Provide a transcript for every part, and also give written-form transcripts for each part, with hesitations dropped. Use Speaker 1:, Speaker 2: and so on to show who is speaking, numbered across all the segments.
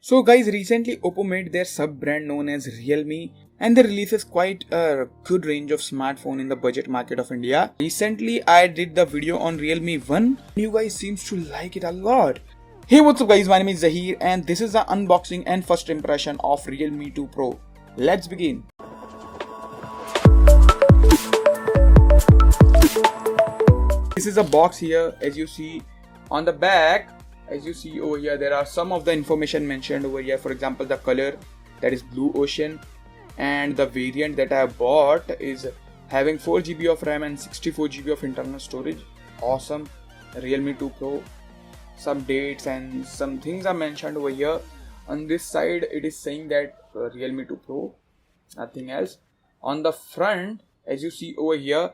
Speaker 1: So guys, recently Oppo made their sub-brand known as Realme and they releases quite a good range of smartphone in the budget market of India. Recently I did the video on Realme 1. You guys seems to like it a lot. Hey, what's up guys, my name is Zahir and this is the unboxing and first impression of Realme 2 Pro. Let's begin. This is a box here. As you see on the back, as you see over here, there are some of the information mentioned over here. For example, the color, that is blue ocean, and the variant that I bought is having 4GB of RAM and 64GB of internal storage. Awesome. Realme 2 Pro. Some dates and some things are mentioned over here. On this side it is saying that Realme 2 Pro, nothing else. On the front, as you see over here,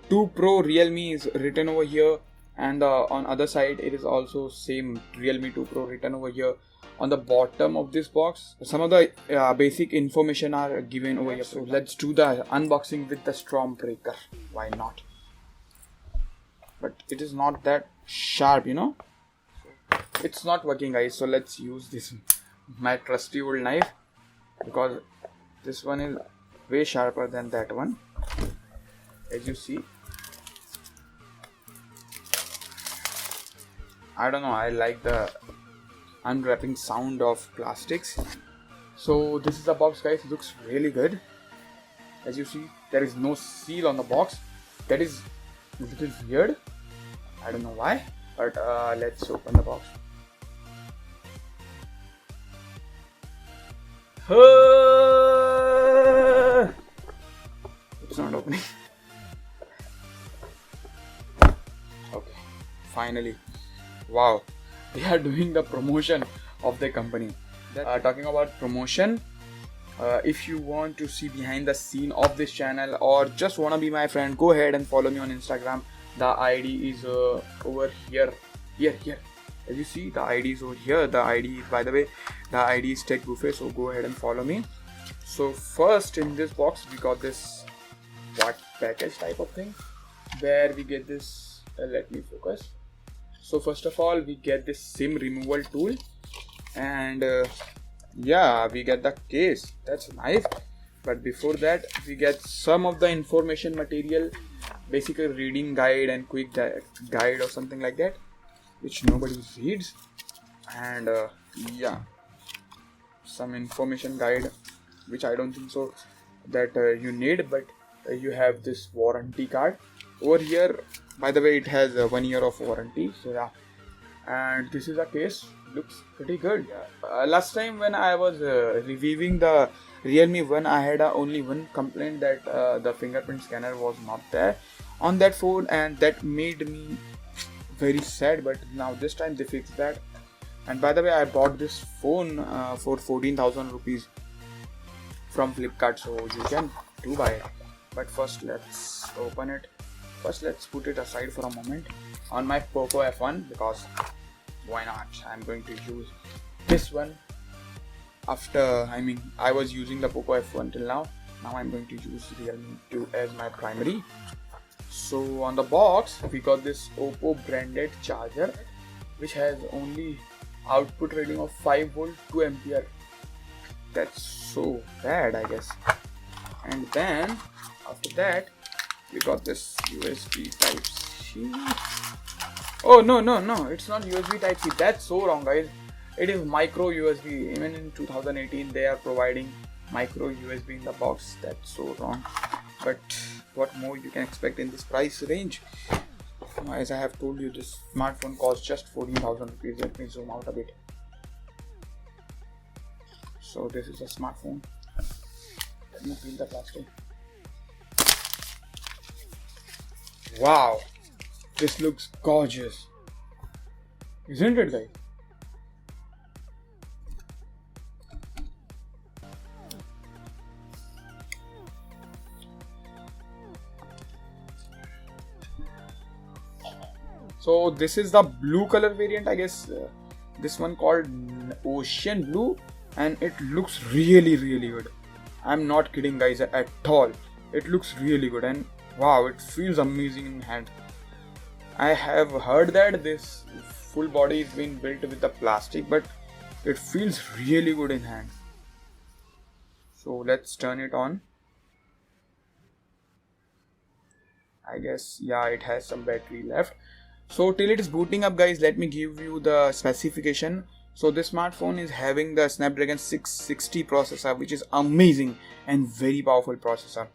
Speaker 1: 2 Pro Realme is written over here, and on other side it is also same Realme 2 Pro written over here. On the bottom of this box, some of the basic information are given over here. So let's do the unboxing with the Stormbreaker. Why not? But it is not that sharp, you know. It's not working, guys. So let's use this, my trusty old knife, because this one is way sharper than that one. As you see, I don't know, I like the unwrapping sound of plastics. So this is the box, guys. It looks really good. As you see, there is no seal on the box. That is a little weird. I don't know why, but let's open the box. It's not opening. Okay, finally. Wow, they are doing the promotion of the company. Talking about promotion, if you want to see behind the scene of this channel or just wanna be my friend, go ahead and follow me on Instagram. The ID is over here. As you see, the ID is over here. The ID, by the way, the ID is Tech Buffet. So go ahead and follow me. So first in this box we got this package type of thing, where we get this. Let me focus. So first of all, we get this SIM removal tool, and yeah, we get the case. That's nice. But before that, we get some of the information material, basically reading guide and quick guide or something like that, which nobody reads. And yeah, some information guide, which I don't think so that you need, but you have this warranty card over here. By the way, it has 1 year of warranty. So yeah, and this is a case. Looks pretty good. Last time when I was reviewing the Realme 1, I had only one complaint, that the fingerprint scanner was not there on that phone, and that made me very sad. But now this time they fixed that. And by the way, I bought this phone for 14,000 rupees from Flipkart, so you can do buy it. But first let's open it. First let's put it aside for a moment on my Poco F1, because why not? I'm going to use this one after, I was using the Poco F1 till now. Now I'm going to use Realme 2 as my primary. So on the box we got this Oppo branded charger, which has only output rating of 5 volt 2 ampere. That's so bad, I guess. And then after that we got this USB type C. Oh no, it's not USB type C. That's so wrong, guys. It is micro USB. Even in 2018 they are providing micro USB in the box. That's so wrong. But what more you can expect in this price range? As I have told you, this smartphone costs just 14,000 rupees. Let me zoom out a bit. So this is a smartphone. Let me peel the plastic. Wow, this looks gorgeous, isn't it, guys? So this is the blue color variant, I guess. This one called Ocean Blue, and it looks really good. I'm not kidding, guys, at all. It looks really good, and wow, it feels amazing in hand. I have heard that this full body is being built with the plastic, but It feels really good in hand. So let's turn it on. I guess, yeah, it has some battery left. So till it is booting up, guys, let me give you the specification. So this smartphone is having the Snapdragon 660 processor, which is amazing and very powerful processor.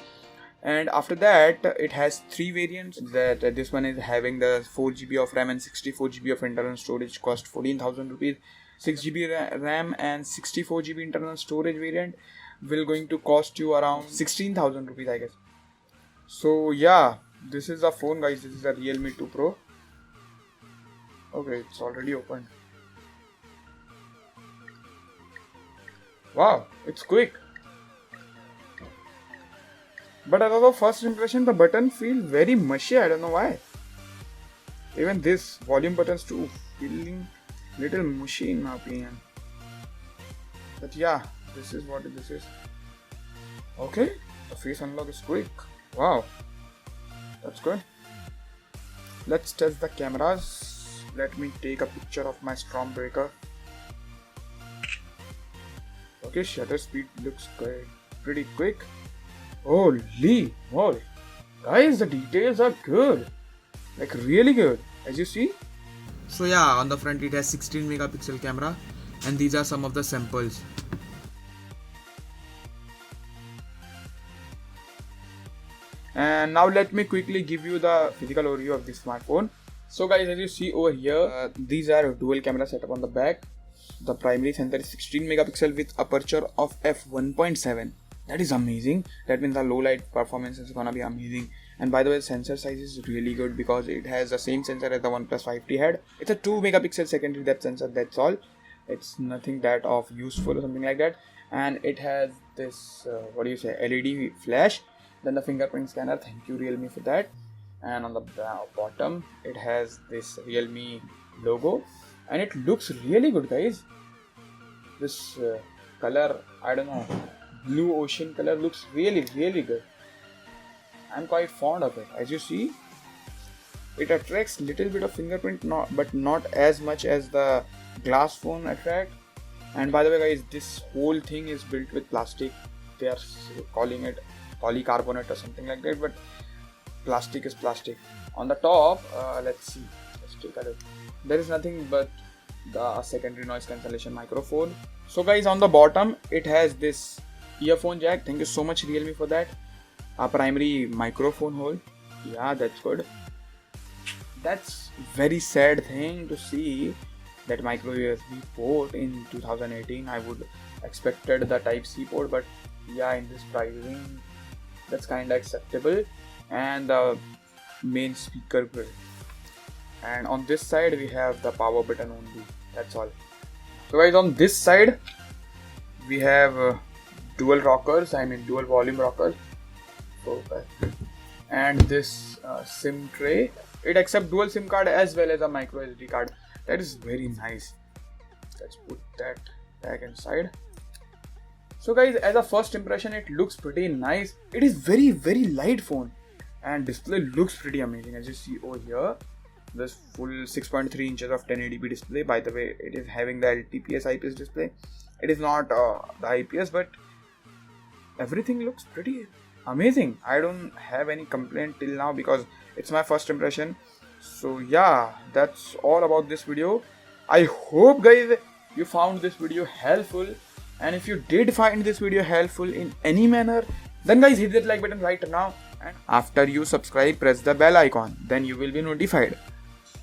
Speaker 1: And after that, it has three variants. That this one is having the 4GB of RAM and 64GB of internal storage, cost 14,000 rupees. 6GB RAM and 64GB internal storage variant will going to cost you around 16,000 rupees, I guess. So yeah, this is the phone, guys. This is the Realme 2 Pro. Okay, it's already opened. Wow, it's quick. But as of first impression, the button feels very mushy. I don't know why. Even this volume buttons too feeling little mushy in my opinion. But yeah, this is what this is. Okay, the face unlock is quick. Wow, that's good. Let's test the cameras. Let me take a picture of my storm breaker. Okay, shutter speed looks good, pretty quick. Holy moly, guys, the details are good, like really good, as you see. So yeah, on the front it has 16 megapixel camera, and these are some of the samples. And now let me quickly give you the physical overview of this smartphone. So guys, as you see over here, these are dual camera setup on the back. The primary sensor is 16 megapixel with aperture of f1.7. That is amazing. That means the low light performance is gonna be amazing. And by the way, the sensor size is really good because it has the same sensor as the OnePlus 5T had. It's a 2 megapixel secondary depth sensor, that's all. It's nothing that of useful or something like that. And it has this LED flash, then the fingerprint scanner. Thank you Realme for that. And on the bottom it has this Realme logo, and it looks really good, guys. This color, I don't know, blue ocean color looks really good. I'm quite fond of it. As you see, it attracts little bit of fingerprint, but not as much as the glass phone attract. And by the way, guys, this whole thing is built with plastic. They are calling it polycarbonate or something like that, but plastic is plastic. On the top, let's see, let's take a look. There is nothing but the secondary noise cancellation microphone. So guys, on the bottom it has this earphone jack. Thank you so much Realme for that. A primary microphone hole. Yeah, that's good. That's very sad thing to see, that micro USB port in 2018. I would expected the type C port, but yeah, in this pricing that's kinda acceptable. And the main speaker grill. And on this side we have the power button only. That's all. So guys, on this side we have dual rockers, dual volume rockers. Okay. And this SIM tray. It accepts dual SIM card as well as a micro SD card. That is very nice. Let's put that back inside. So guys, as a first impression, it looks pretty nice. It is very light phone, and display looks pretty amazing. As you see over here, this full 6.3 inches of 1080p display. By the way, it is having the LTPS IPS display. It is not the IPS, but everything looks pretty amazing. I don't have any complaint till now because it's my first impression. So yeah, that's all about this video. I hope guys you found this video helpful, and if you did find this video helpful in any manner, then guys hit that like button right now, and after you subscribe, press the bell icon, then you will be notified.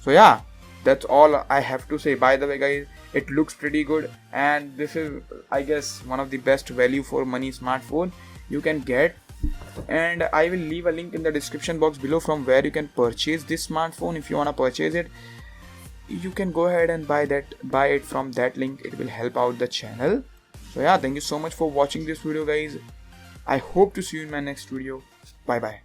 Speaker 1: So yeah, that's all I have to say. By the way guys, it looks pretty good, and this is, I guess, one of the best value for money smartphone you can get. And I will leave a link in the description box below from where you can purchase this smartphone. If you want to purchase it, you can go ahead and buy it from that link. It will help out the channel. So yeah, thank you so much for watching this video guys. I hope to see you in my next video. Bye bye.